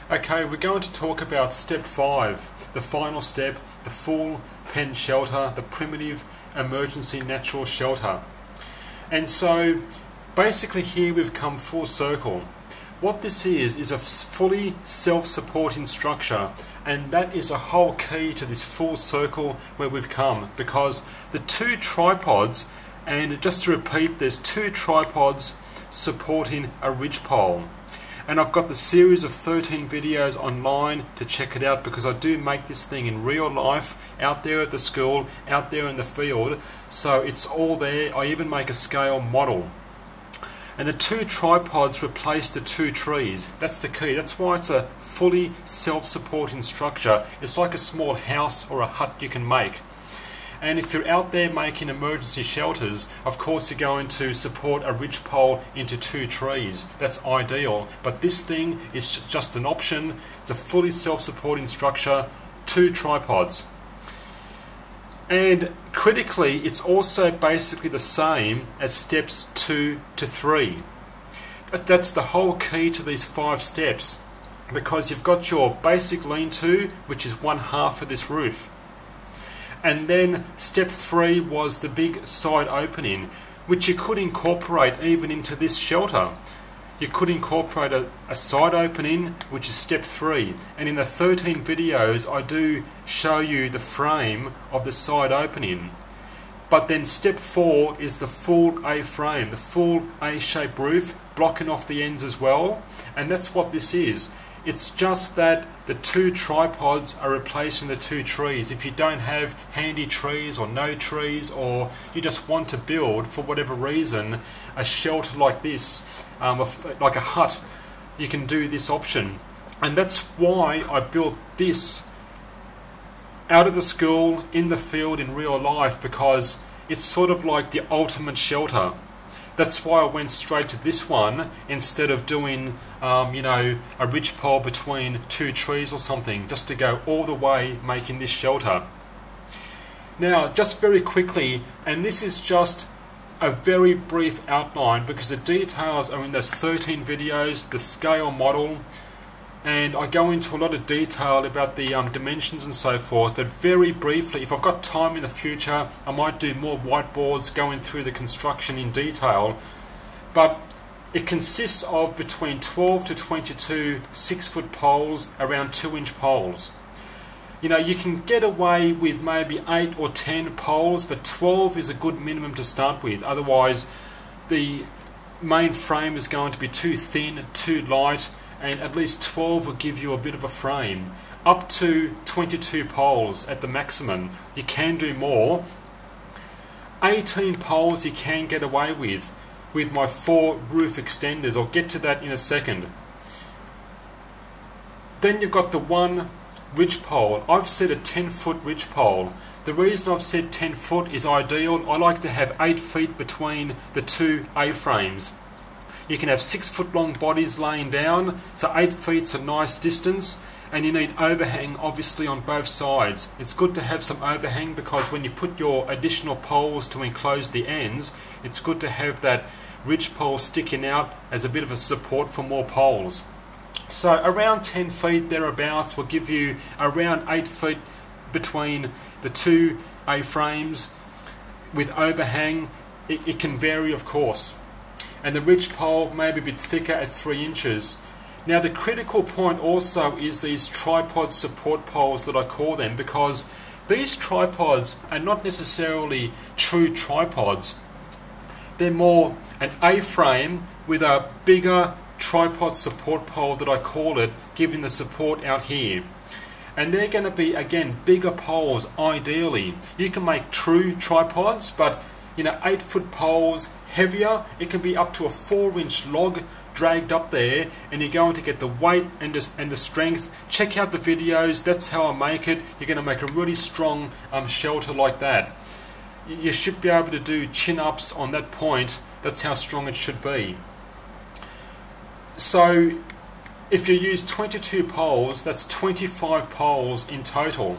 Okay, we're going to talk about step 5, the final step, the full pen shelter, the primitive emergency natural shelter. And so basically here we've come full circle. What this is a fully self-supporting structure, and that is a whole key to this full circle where we've come, because the two tripods, and just to repeat, there's two tripods supporting a ridgepole. And I've got the series of 13 videos online to check it out, because I do make this thing in real life, out there at the school, out there in the field, so it's all there. I even make a scale model. And the two tripods replace the two trees. That's the key. That's why it's a fully self-supporting structure. It's like a small house or a hut you can make. And if you're out there making emergency shelters, of course you're going to support a ridgepole into two trees. That's ideal. But this thing is just an option. It's a fully self-supporting structure, two tripods. And critically, it's also basically the same as steps 2 to 3. That's the whole key to these 5 steps, because you've got your basic lean-to, which is one half of this roof. And then step 3 was the big side opening, which you could incorporate even into this shelter. You could incorporate a side opening, which is step 3. And in the 13 videos I do show you the frame of the side opening. But then step 4 is the full A-frame, the full A-shaped roof, blocking off the ends as well. And that's what this is. It's just that the two tripods are replacing the two trees. If you don't have handy trees or no trees, or you just want to build, for whatever reason, a shelter like this, like a hut, you can do this option. And that's why I built this out of the school, in the field, in real life, because it's sort of like the ultimate shelter. That's why I went straight to this one instead of doing, a ridgepole between two trees or something, just to go all the way making this shelter. Now, just very quickly, and this is just a very brief outline, because the details are in those 13 videos, the scale model, and I go into a lot of detail about the dimensions and so forth. But very briefly, if I've got time in the future, I might do more whiteboards going through the construction in detail. But it consists of between 12 to 22 6-foot poles, around 2-inch poles. You know, you can get away with maybe 8 or 10 poles, but 12 is a good minimum to start with. Otherwise, the main frame is going to be too thin, too light, and at least 12 will give you a bit of a frame. Up to 22 poles at the maximum. You can do more. 18 poles you can get away with my 4 roof extenders. I'll get to that in a second. Then you've got the one ridgepole. I've set a 10-foot ridgepole. The reason I've said 10 foot is ideal. I like to have 8 feet between the two A-frames. You can have 6-foot long bodies laying down, so 8 feet's a nice distance, and you need overhang obviously on both sides. It's good to have some overhang, because when you put your additional poles to enclose the ends, it's good to have that ridgepole sticking out as a bit of a support for more poles. So around 10 feet thereabouts will give you around 8 feet between the two A-frames with overhang. It can vary, of course. And the ridgepole may be a bit thicker at 3 inches. Now the critical point also is these tripod support poles that I call them, because these tripods are not necessarily true tripods. They're more an A-frame with a bigger tripod support pole that I call it, giving the support out here. And they're going to be, again, bigger poles ideally. You can make true tripods, but 8-foot poles, heavier. It can be up to a 4-inch log dragged up there, and you're going to get the weight and the strength. Check out the videos. That's how I make it. You're going to make a really strong shelter like that. You should be able to do chin-ups on that point. That's how strong it should be. So if you use 22 poles, that's 25 poles in total.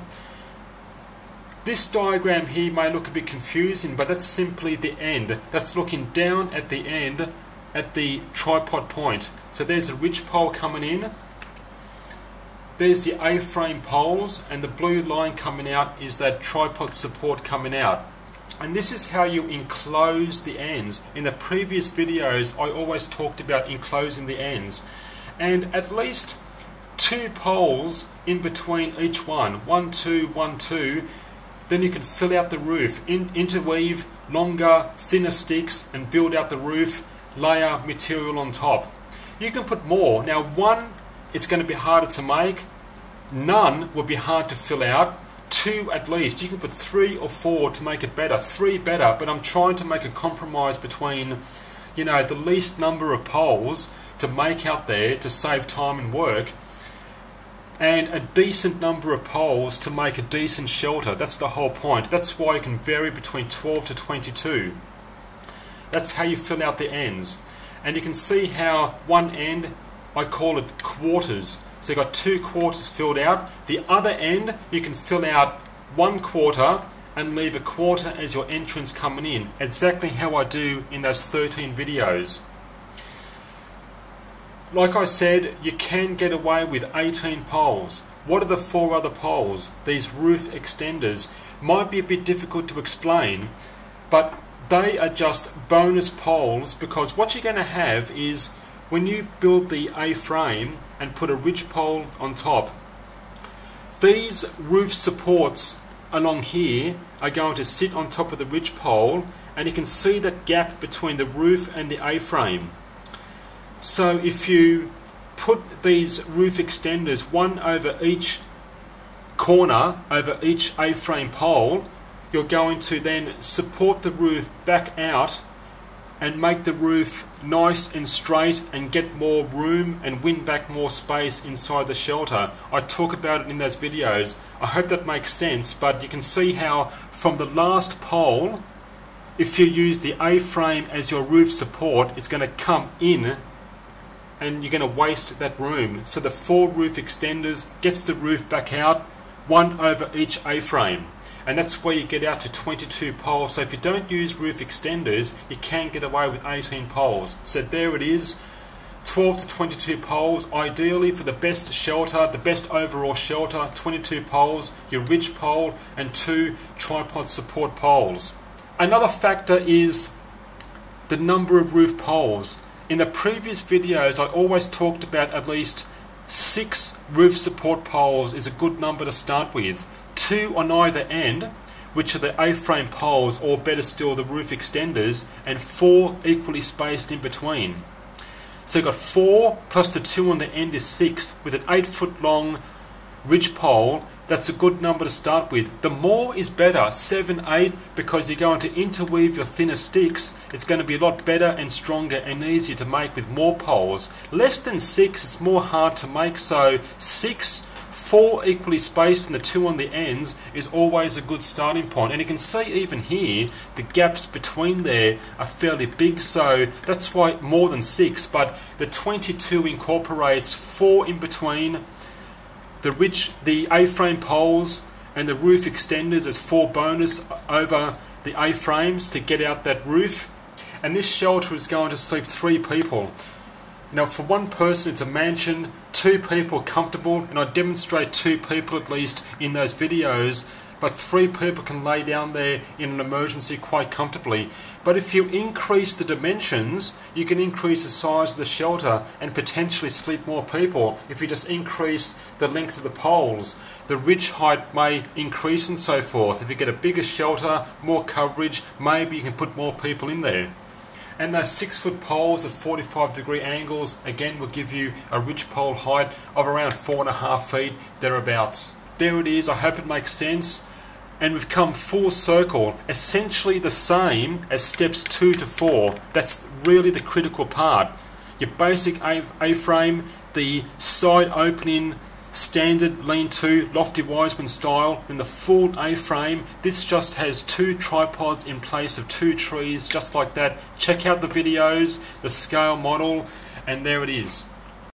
This diagram here may look a bit confusing, but that's simply the end. That's looking down at the end at the tripod point. So there's a ridgepole coming in, there's the A-frame poles, and the blue line coming out is that tripod support coming out. And this is how you enclose the ends. In the previous videos, I always talked about enclosing the ends. And at least 2 poles in between each one, 1, 2, 1, 2, then you can fill out the roof, interweave longer, thinner sticks and build out the roof, layer material on top. You can put more. Now 1, it's going to be harder to make. None will be hard to fill out. 2 at least. You can put 3 or 4 to make it better. 3 better, but I'm trying to make a compromise between, you know, the least number of poles to make out there to save time and work, and a decent number of poles to make a decent shelter. That's the whole point. That's why you can vary between 12 to 22. That's how you fill out the ends. And you can see how one end, I call it quarters. So you've got 2 quarters filled out. The other end, you can fill out 1 quarter and leave a quarter as your entrance coming in. Exactly how I do in those 13 videos. Like I said, you can get away with 18 poles. What are the 4 other poles? These roof extenders might be a bit difficult to explain, but they are just bonus poles, because what you're going to have is, when you build the A-frame and put a ridge pole on top, these roof supports along here are going to sit on top of the ridge pole, and you can see that gap between the roof and the A-frame. So if you put these roof extenders, one over each corner, over each A-frame pole, you're going to then support the roof back out and make the roof nice and straight and get more room and win back more space inside the shelter. I talk about it in those videos. I hope that makes sense, but you can see how from the last pole, if you use the A-frame as your roof support, it's going to come in and you're going to waste that room. So the 4 roof extenders gets the roof back out, 1 over each A-frame. And that's where you get out to 22 poles. So if you don't use roof extenders, you can get away with 18 poles. So there it is, 12 to 22 poles. Ideally for the best shelter, the best overall shelter, 22 poles, your ridge pole and 2 tripod support poles. Another factor is the number of roof poles. In the previous videos, I always talked about at least 6 roof support poles is a good number to start with. 2 on either end, which are the A-frame poles, or better still the roof extenders, and 4 equally spaced in between. So you've got 4 plus the 2 on the end is 6, with an 8-foot long ridge pole. That's a good number to start with. The more is better, 7, 8, because you're going to interweave your thinner sticks. It's going to be a lot better and stronger and easier to make with more poles. Less than 6, it's more hard to make, so 6, 4 equally spaced and the 2 on the ends is always a good starting point. And you can see even here, the gaps between there are fairly big, so that's why more than 6, but the 22 incorporates 4 in between, the A-frame poles and the roof extenders as 4 bonus over the A-frames to get out that roof. And this shelter is going to sleep 3 people. Now for 1 person it's a mansion, 2 people comfortable, and I demonstrate 2 people at least in those videos, but 3 people can lay down there in an emergency quite comfortably. But if you increase the dimensions, you can increase the size of the shelter and potentially sleep more people. If you just increase the length of the poles, the ridge height may increase and so forth. If you get a bigger shelter, more coverage, maybe you can put more people in there. And those 6-foot poles at 45-degree angles, again, will give you a ridge pole height of around 4.5 feet, thereabouts. There it is, I hope it makes sense. And we've come full circle, essentially the same as steps 2 to 4. That's really the critical part. Your basic A-frame, the side opening, standard lean-to, lofty Wiseman style, then the full A-frame. This just has 2 tripods in place of 2 trees, just like that. Check out the videos, the scale model, and there it is.